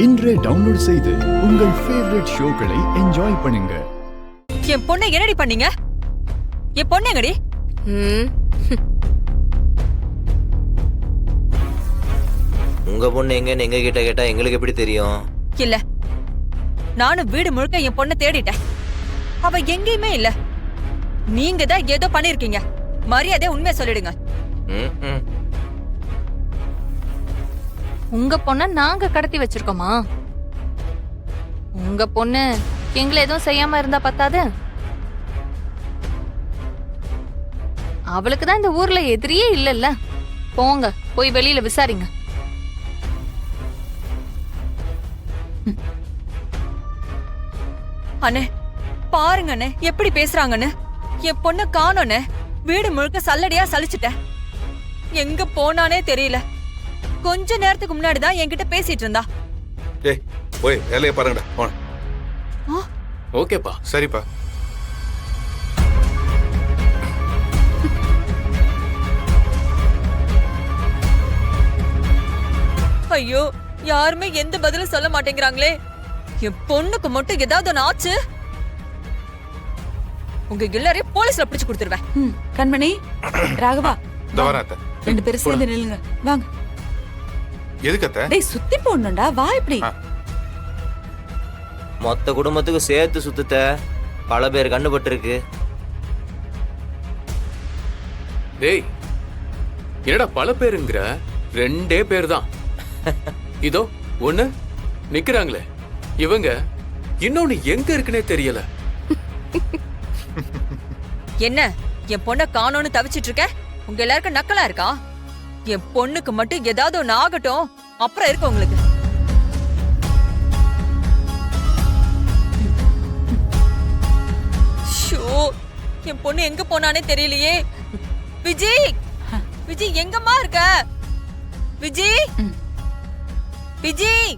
இன்றே டவுன்லோட் செய்து உங்கள் ஃபேவரட் ஷோக்களை என்ஜாய் பண்ணுங்க. என் பொண்ணை என்னடி பண்ணீங்க? என் பொண்ணு எங்கடி? உங்க பொண்ணு எங்கன்னு எங்க கிட்ட கேட்டா எங்களுக்கு எப்படி தெரியும்? இல்ல, நானும் வீடு முழுக்க என் பொண்ணை தேடிட்டேன். அவ எங்கேயுமே இல்ல. நீங்க தான் ஏதோ பண்ணிருக்கீங்க. மரியாதை உண்மையை சொல்லிடுங்க. உங்க பொண்ண நாங்க கடத்தி வச்சிருக்கோமா? உங்க பொண்ணு எங்களை எதுவும் செய்யாம இருந்தா பத்தாது. அவளுக்கு தான் இந்த ஊர்ல எதிரியே இல்லல்ல. போங்க, போய் வெளியில விசாரிங்க. அண்ணே பாருங்க அண்ணே, எப்படி பேசுறாங்கன்னு. என் பொண்ணு காணோன்னு வீடு முழுக்க சல்லடியா சலிச்சுட்டேன். எங்க போனானே தெரியல. கொஞ்ச நேரத்துக்கு முன்னாடிதான் என்கிட்ட பேசிட்டு இருந்தா. ஏய் போய் வேலையை பாருங்கடா. ஓகேப்பா, சரிப்பா. ஐயோ, யாருமே எந்த பதிலும் சொல்ல மாட்டேங்கிறாங்களே. என் பொண்ணுக்கு மட்டும் ஏதாவது ஒண்ணு ஆச்சு, உங்க எல்லாரையும் போலீஸ்ல பிடிச்சு கொடுத்துருவேன். கண்மணி, ராகவா, தவறாத்த ரெண்டு பேரும் சேர்ந்து நில்லுங்க. வாங்க. எதுக்கு அத்தை? டேய், சுத்தி போடணும்டா, வா. இப்படி மொத்த குடும்பத்துக்கு சேர்த்து சுத்தத்த பல பேர் கண்ணுபட்டு இருக்கு. டேய் என்னடா பல பேருங்கிற? ரெண்டே பேர் தான். இதோ ஒண்ணு நிக்கிறாங்களே இவங்க, இன்னொன்னு எங்க இருக்குன்னே தெரியல. என்ன என் பொண்ண காணோன்னு தவிச்சிட்டு இருக்க? உங்க எல்லாருக்கும் நக்கலா இருக்கா? என் பொண்ணுக்கு மட்டும் ஏதாவது ஒண்ணு ஆகட்டும், அப்புறம் இருக்கு உங்களுக்கு. ஷோ, என் பொண்ணு எங்க போனானே தெரியலையே. விஜய், விஜய் எங்கம்மா இருக்க? விஜய், விஜய்.